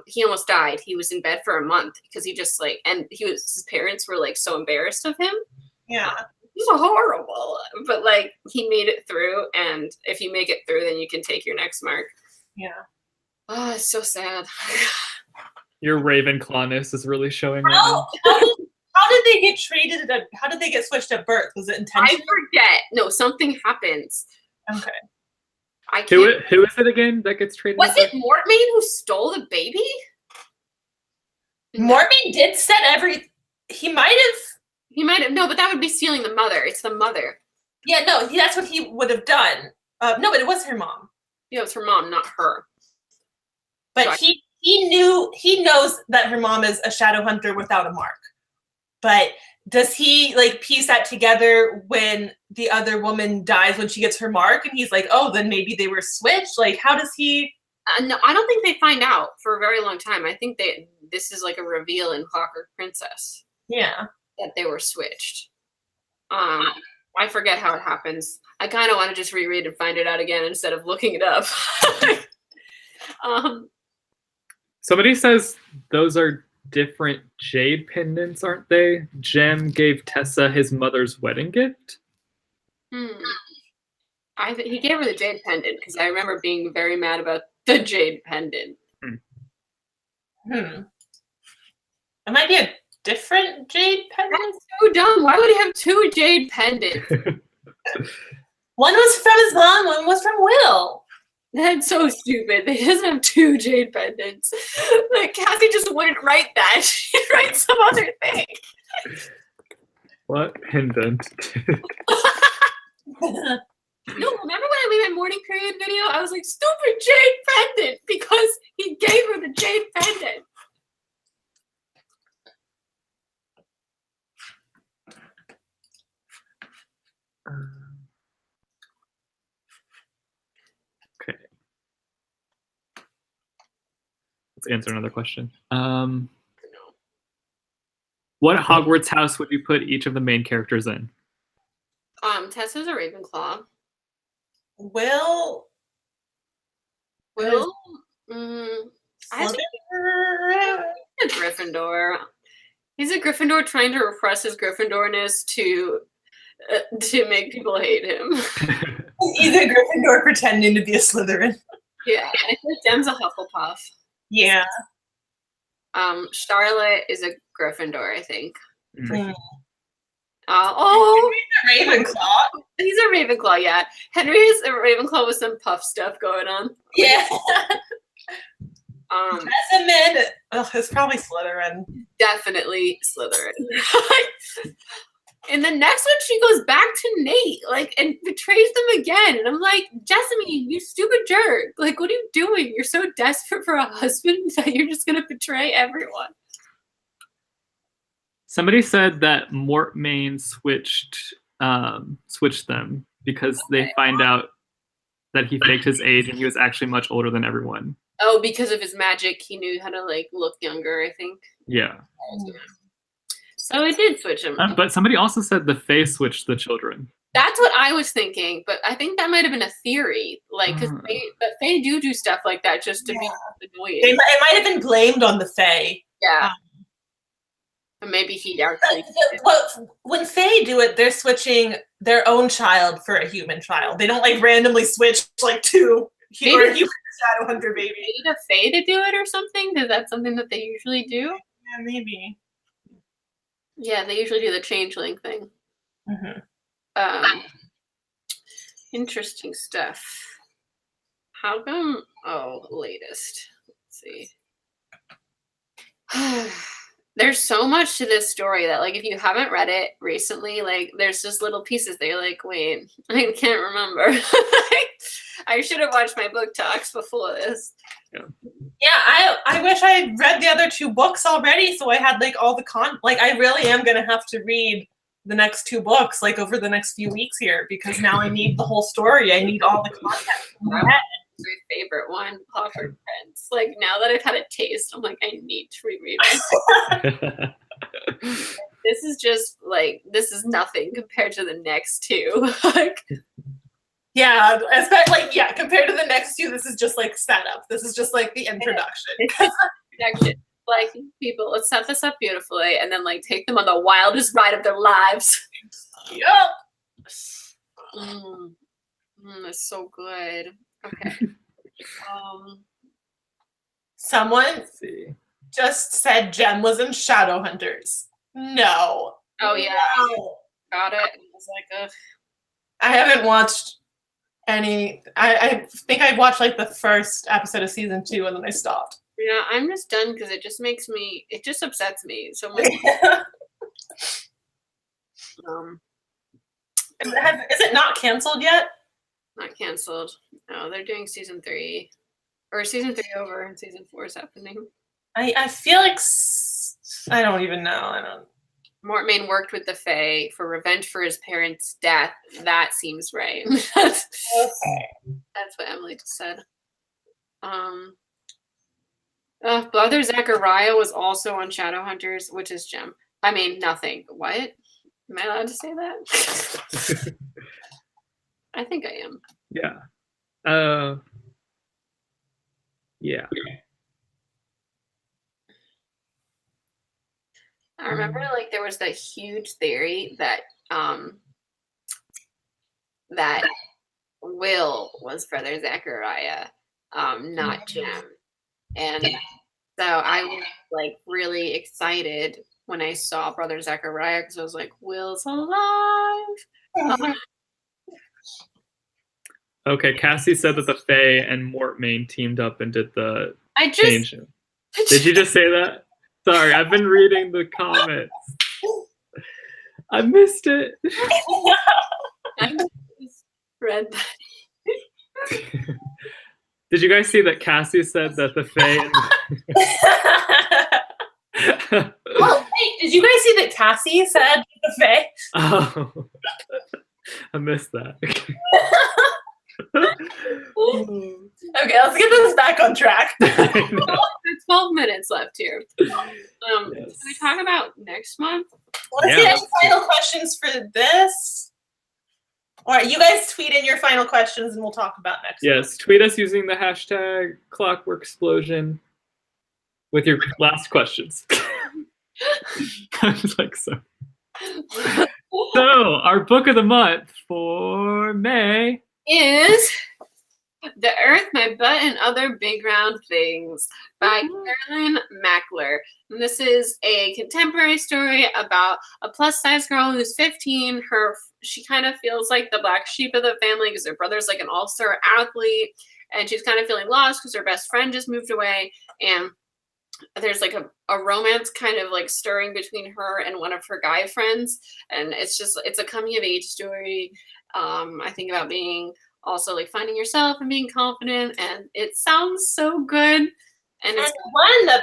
He almost died. He was in bed for a month because he just like, and his parents were like so embarrassed of him. Yeah. It was horrible, but like he made it through, and if you make it through, then you can take your next mark. Yeah. Oh, it's so sad. Your Ravenclawness is really showing right How did they get traded? How did they get switched at birth? Was it intentional? I forget. No, something happens. Okay. I can't. Who is it again that gets traded? Was it Mortmain who stole the baby? Mortmain did set He might have. No, but that would be stealing the mother. It's the mother. Yeah, no, that's what he would have done. No, but it was her mom. Yeah, it was her mom, not her. But he knows that her mom is a shadow hunter without a mark. But does he like piece that together when the other woman dies when she gets her mark, and he's like, oh, then maybe they were switched? Like, how does he? No, I don't think they find out for a very long time. I think this is like a reveal in Clockwork Princess. Yeah. That they were switched. I forget how it happens. I kind of want to just reread and find it out again instead of looking it up. Somebody says those are different jade pendants, aren't they? Jem gave Tessa his mother's wedding gift. He gave her the jade pendant because I remember being very mad about the jade pendant. It might be a different jade pendant. That's so dumb. Why would he have two jade pendants? One was from his mom, one was from Will. That's so stupid. They just have two jade pendants. Like Cassie just wouldn't write that. She'd write some other thing. What pendant? No, remember when I made my morning period video? I was like, stupid jade pendant, because he gave her the jade pendant. Okay. Let's answer another question. What Hogwarts house would you put each of the main characters in? Tessa's a Ravenclaw. Will? I think a Gryffindor. He's a Gryffindor trying to repress his Gryffindorness to make people hate him. He's a Gryffindor pretending to be a Slytherin. Yeah, I think Jem's a Hufflepuff. Yeah. Charlotte is a Gryffindor, I think. Mm-hmm. He's a Ravenclaw. He's a Ravenclaw, yeah. Henry's a Ravenclaw with some puff stuff going on. Yeah. Jessamine. It's probably Slytherin. Definitely Slytherin. In the next one, she goes back to Nate, and betrays them again. And I'm like, Jessamine, you stupid jerk. Like, what are you doing? You're so desperate for a husband that you're just gonna betray everyone. Somebody said that Mortmain switched them because they find out that he faked his age and he was actually much older than everyone. Oh, because of his magic, he knew how to like look younger, I think. Yeah. So it did switch him. But somebody also said the Fae switched the children. That's what I was thinking, but I think that might have been a theory. Like, because Fae do stuff like that just to be annoying. It might have been blamed on the Fae. Yeah. And maybe he actually. When Fae do it, they're switching their own child for a human child. They don't like randomly switch like two or a human Shadowhunter baby. Maybe a Fae to do it or something, because that's something that they usually do. Yeah, maybe. Yeah, they usually do the changeling thing. Interesting stuff. How come? Oh, latest. Let's see. There's so much to this story that, like, if you haven't read it recently, like, there's just little pieces that you're like, wait, I can't remember. I should have watched my book talks before this. Yeah, I wish I had read the other 2 books already, so I had like all the like I really am gonna have to read the next 2 books like over the next few weeks here, because now I need the whole story. I need all the context. My favorite one, Clockwork Prince. Like, now that I've had a taste, I'm like, I need to reread it. This is just like, this is nothing compared to the next 2. Like, yeah, especially like compared to the next 2, this is just like setup. This is just like the introduction. Like, people, let's set this up beautifully and then like take them on the wildest ride of their lives. Yup. That's so good. Okay. Someone just said Jem was in Shadowhunters. No. Oh yeah. No. Got it. I was like, ugh. I haven't watched any. I think I watched like the first episode of season 2 and then I stopped. Yeah, I'm just done because it just makes me. It just upsets me so much. Is it not canceled yet? Not canceled. No, they're doing season 3, or season 3 over, and season 4 is happening. I feel like I don't even know. I don't. Mortmain worked with the Fae for revenge for his parents' death. That seems right. That's what Emily just said. Brother Zachariah was also on Shadowhunters, which is Jem. I mean, nothing. What? Am I allowed to say that? I think I am. Yeah. Yeah. I remember, like, there was that huge theory that that Will was Brother Zachariah, not Jem. And so I was, like, really excited when I saw Brother Zachariah, because I was like, Will's alive. Okay, Cassie said that the Fae and Mortmain teamed up and did the change. Did you just say that? Sorry, I've been reading the comments. I missed it. I just read that. Did you guys see that Cassie said that the Fae? Well, hey, did you guys see that Cassie said the Fae? Oh, I missed that. Okay, let's get this back on track. There's 12 minutes left here. Yes. Can we talk about next month? Let's get any final questions for this. All right, you guys tweet in your final questions and we'll talk about next month. Yes, tweet us using the hashtag #Clockworksplosion with your last questions. I was like, so. So, our book of the month for May is The Earth, My Butt, and Other Big Round Things by Caroline Mackler. And this is a contemporary story about a plus-size girl who's 15. She kind of feels like the black sheep of the family because her brother's like an all-star athlete, and she's kind of feeling lost because her best friend just moved away, and there's like a romance kind of like stirring between her and one of her guy friends, and it's a coming of age story. I think about being also like finding yourself and being confident, and it sounds so good. And it's won the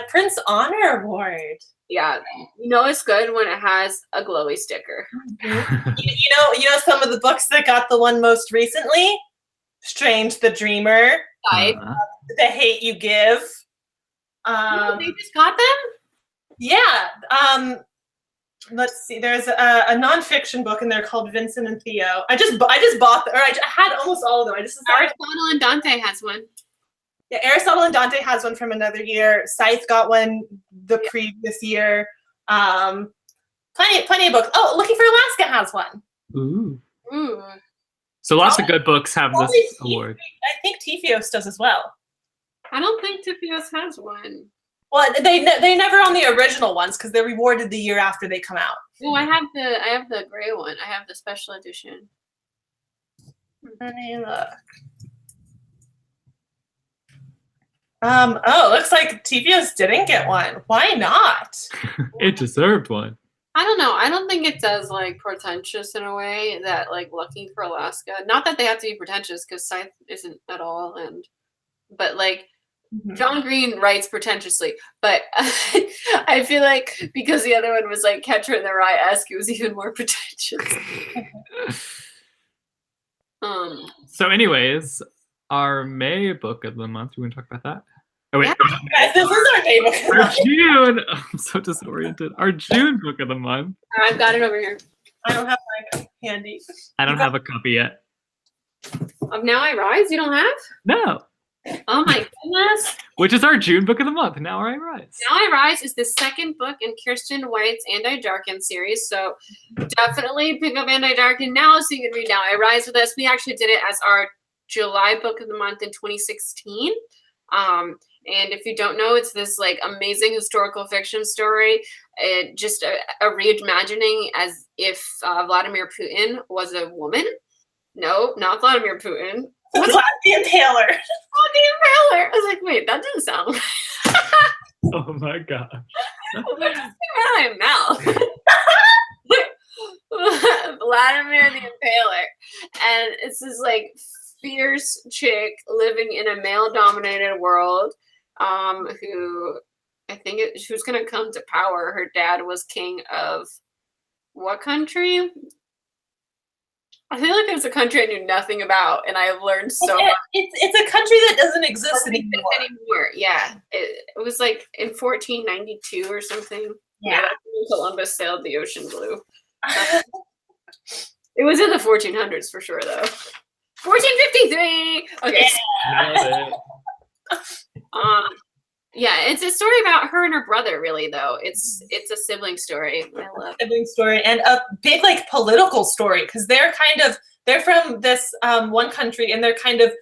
Prince Honor Award. Yeah, you know it's good when it has a glowy sticker. You know some of the books that got the one most recently? Strange the Dreamer, The Hate You Give. They just got them? Yeah. Let's see. There's a nonfiction book in there called Vincent and Theo. I just bought them, or I had almost all of them. I just decided. Aristotle and Dante has one. Yeah, Aristotle and Dante has one from another year. Scythe got one the previous year. Plenty of books. Oh, Looking for Alaska has one. Ooh. So lots of good books have this award. I think Tifios does as well. I don't think Tifios has one. Well, they never on the original ones because they're rewarded the year after they come out. Oh, I have the gray one. I have the special edition. Let me look. Oh, looks like Tifios didn't get one. Why not? It deserved one. I don't know. I don't think it's as like pretentious in a way that like Looking for Alaska. Not that they have to be pretentious because Scythe isn't at all, but like John Green writes pretentiously, but I feel like because the other one was like Catcher in the Rye-esque, it was even more pretentious. So anyways, our May book of the month, you want to talk about that? Oh wait, guys, this is our May book of the month. June. I'm so disoriented. Our June book of the month. I've got it over here. I don't have mine handy. I don't have a copy yet. Of Now I Rise? You don't have? No. Oh my goodness. Which is our June book of the month, Now I Rise. Now I Rise is the second book in Kirsten White's Anti-Darken series, so definitely pick up Anti-Darken now so you can read Now I Rise with us. We actually did it as our July book of the month in 2016. And if you don't know, it's this like amazing historical fiction story. Just a reimagining as if Vladimir Putin was a woman. No, not Vladimir Putin. Vlad the Impaler. Oh, the Impaler. I was like, wait, that didn't sound right. Oh my gosh. What's out of my mouth? Vladimir the Impaler. And it's this like fierce chick living in a male-dominated world who I think she was going to come to power. Her dad was king of what country? I feel like it's a country I knew nothing about, and I have learned so much. It's a country that doesn't exist anymore. Yeah, it was like in 1492 or something. Yeah, Columbus sailed the ocean blue. It was in the 1400s for sure, though. 1453. Okay. Yeah, it's a story about her and her brother, really, though. It's a sibling story. I love sibling story and a big like political story because they're from this one country and they're kind of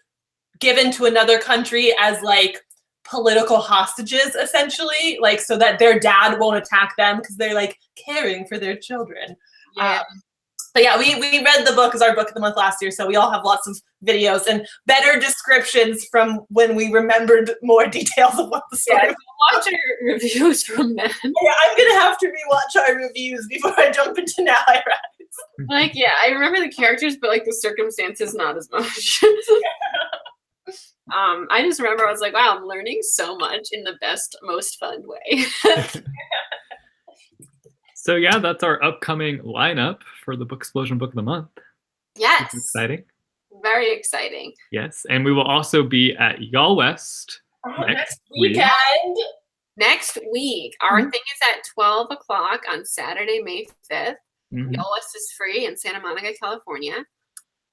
given to another country as like political hostages, essentially, like so that their dad won't attack them because they're like caring for their children. Yeah. But yeah, we read the book as our book of the month last year, so we all have lots of videos and better descriptions from when we remembered more details of what the story was. Watch our reviews from then. Yeah, I'm gonna have to rewatch our reviews before I jump into Now I Rise. Like, yeah, I remember the characters, but like the circumstances, not as much. I just remember I was like, wow, I'm learning so much in the best, most fun way. So yeah, that's our upcoming lineup for the Booksplosion Book of the Month. Yes. It's exciting. Very exciting. Yes, and we will also be at Y'all West next weekend. Next week. Our thing is at 12 o'clock on Saturday, May 5th. Y'all West is free in Santa Monica, California.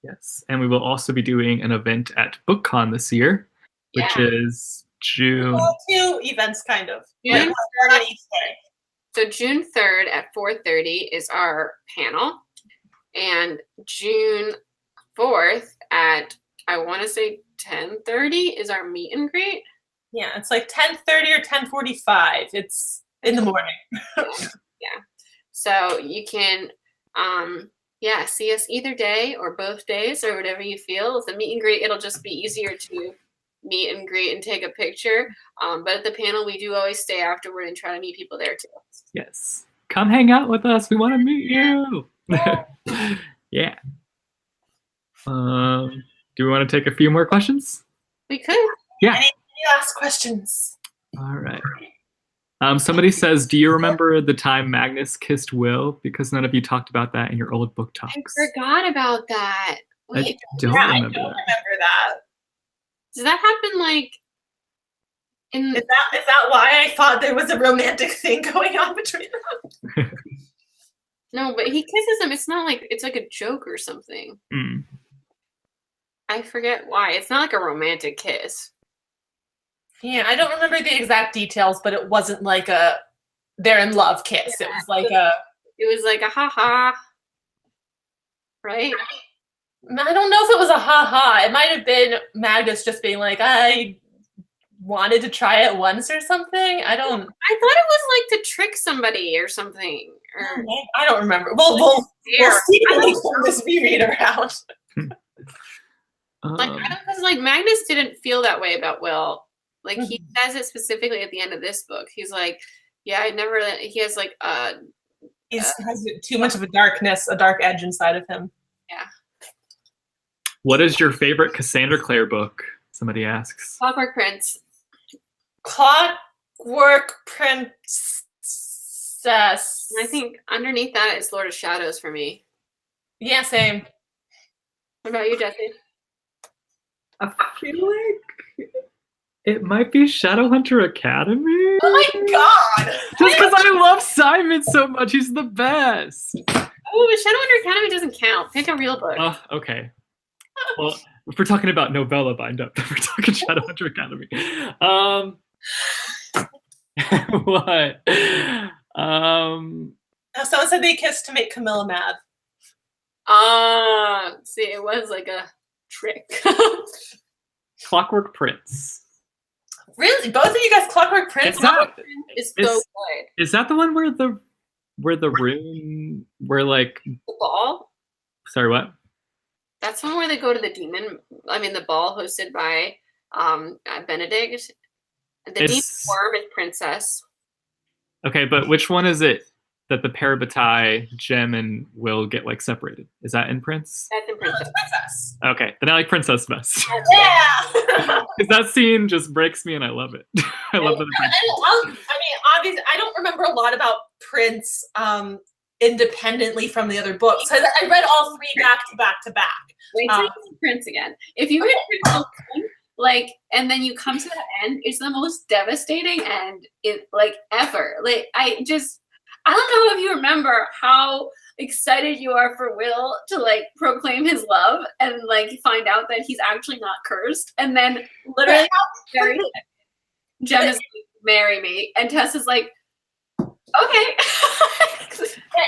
Yes, and we will also be doing an event at BookCon this year, which is June. Well, 2 events, kind of. June one on each day. So June 3rd at 4:30 is our panel, and June 4th at, I want to say 10:30 is our meet and greet. Yeah, it's like 10:30 or 10:45. It's in the morning. Yeah. So you can, see us either day or both days or whatever you feel. With the meet and greet, it'll just be easier to meet and greet and take a picture. But at the panel, we do always stay afterward and try to meet people there too. Yes. Come hang out with us. We want to meet you. Yeah. Do we want to take a few more questions? We could. Yeah. Any last questions? All right. Somebody says, do you remember the time Magnus kissed Will? Because none of you talked about that in your old book talks. I forgot about that. Wait, I don't I remember don't that. remember that. does that happen like in? Is that why I thought there was a romantic thing going on between them? No, but he kisses him. It's not like it's like a joke or something. Mm. I forget why. It's not like a romantic kiss. Yeah, I don't remember the exact details, but it wasn't like a they're in love kiss. Yeah. It was like a ha-ha. Right? I don't know if it was a ha-ha. It might have been Magnus just being like, I wanted to try it once or something. I thought it was like to trick somebody or something. Or I don't remember. We'll see when we turn this reread around. Like, because like Magnus didn't feel that way about Will. Like he says it specifically at the end of this book. He's like, yeah, he has like He has too much of a dark edge inside of him. Yeah. What is your favorite Cassandra Clare book? Somebody asks. Clockwork Prince. Clockwork Princess. And I think underneath that is Lord of Shadows for me. Yeah, same. What about you, Jesse? I feel like it might be Shadowhunter Academy. Oh my god! Just because I love Simon so much, he's the best. Oh, but Shadowhunter Academy doesn't count. Pick a real book. Oh, okay. Well, if we're talking about novella bind up, then we're talking Shadowhunter Academy. What? Someone said they kissed to make Camilla mad. See, it was like a trick. Clockwork Prince. Really? Both of you guys Clockwork Prince? Is so good. Is that the one where the rune where like the ball? Sorry, what? That's one where they go to the ball hosted by Benedict. The demon worm is Princess. Okay, but which one is it that the Parabatai, Jem, and Will get like separated? Is that in Prince? That's in Princess. Okay, then I like Princess best. Yeah! Because that scene just breaks me and I love it. I love that. Obviously, I don't remember a lot about Prince independently from the other books. I read all three back to back to back. Wait till you see Prince again. If you read Prince like, and then you come to the end, it's the most devastating end ever. Like, I don't know if you remember how excited you are for Will to like proclaim his love and like find out that he's actually not cursed, and then literally Jem is like, marry me, and Tess is like, okay.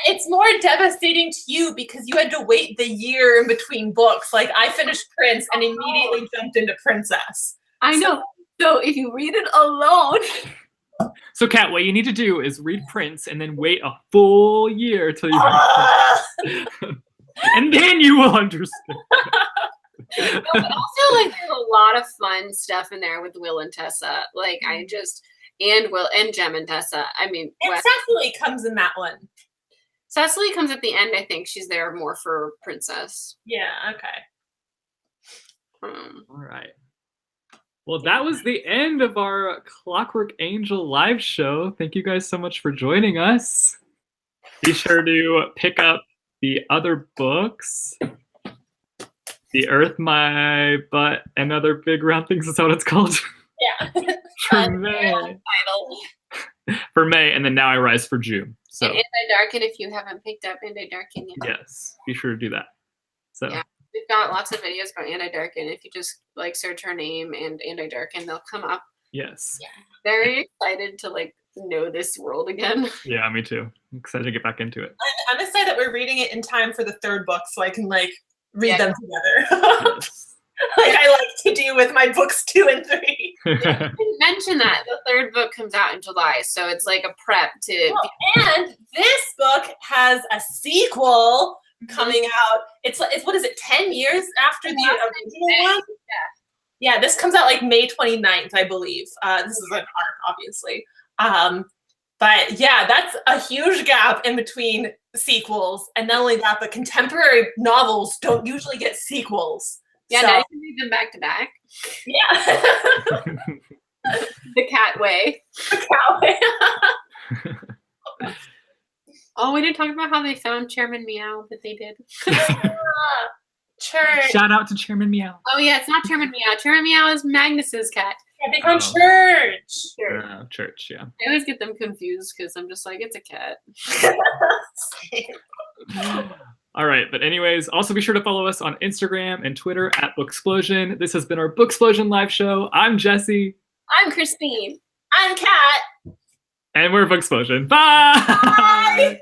It's more devastating to you because you had to wait the year in between books. Like I finished Prince and immediately jumped into Princess. I know. So if you read it alone. So Kat, what you need to do is read Prince and then wait a full year till you read Prince. And then you will understand. No, but also like there's a lot of fun stuff in there with Will and Tessa. Like and Will and Jem and Tessa. I mean, and Cecily comes in that one. Cecily comes at the end. I think she's there more for Princess. Yeah. Okay. All right. Well, that was the end of our Clockwork Angel live show. Thank you guys so much for joining us. Be sure to pick up the other books. The Earth, My Butt, and Other Big Round Things is what it's called. Yeah. For May, and then Now I Rise for June. So and Anti-Darken, if you haven't picked up Anti-Darken yet. Yes, be sure to do that. So yeah, we've got lots of videos about Anti-Darken. If you just like search her name and Anti-Darken, they'll come up. Yes. Yeah. Very excited to like know this world again. Yeah, me too. I'm excited to get back into it. I'm excited that we're reading it in time for the third book, so I can like read them together. Yes. Like I like to do with my books 2 and 3. I didn't mention that the third book comes out in July, so it's like a prep to. And this book has a sequel coming out. It's what is it? 10 years after the original one. Yeah, this comes out like May 29th, I believe. This is an art, obviously. But yeah, that's a huge gap in between sequels, and not only that, but contemporary novels don't usually get sequels. Yeah, so, now you can read them back to back. Yeah. The cat way. The cat way. Oh, we didn't talk about how they found Chairman Meow, but they did. Church. Shout out to Chairman Meow. Oh yeah, it's not Chairman Meow. Chairman Meow is Magnus's cat. Yeah, they found church. Church, yeah. I always get them confused because I'm just like, it's a cat. All right, but anyways, also be sure to follow us on Instagram and Twitter at Booksplosion. This has been our Booksplosion live show. I'm Jesse. I'm Christine. I'm Kat. And we're Booksplosion. Bye! Bye!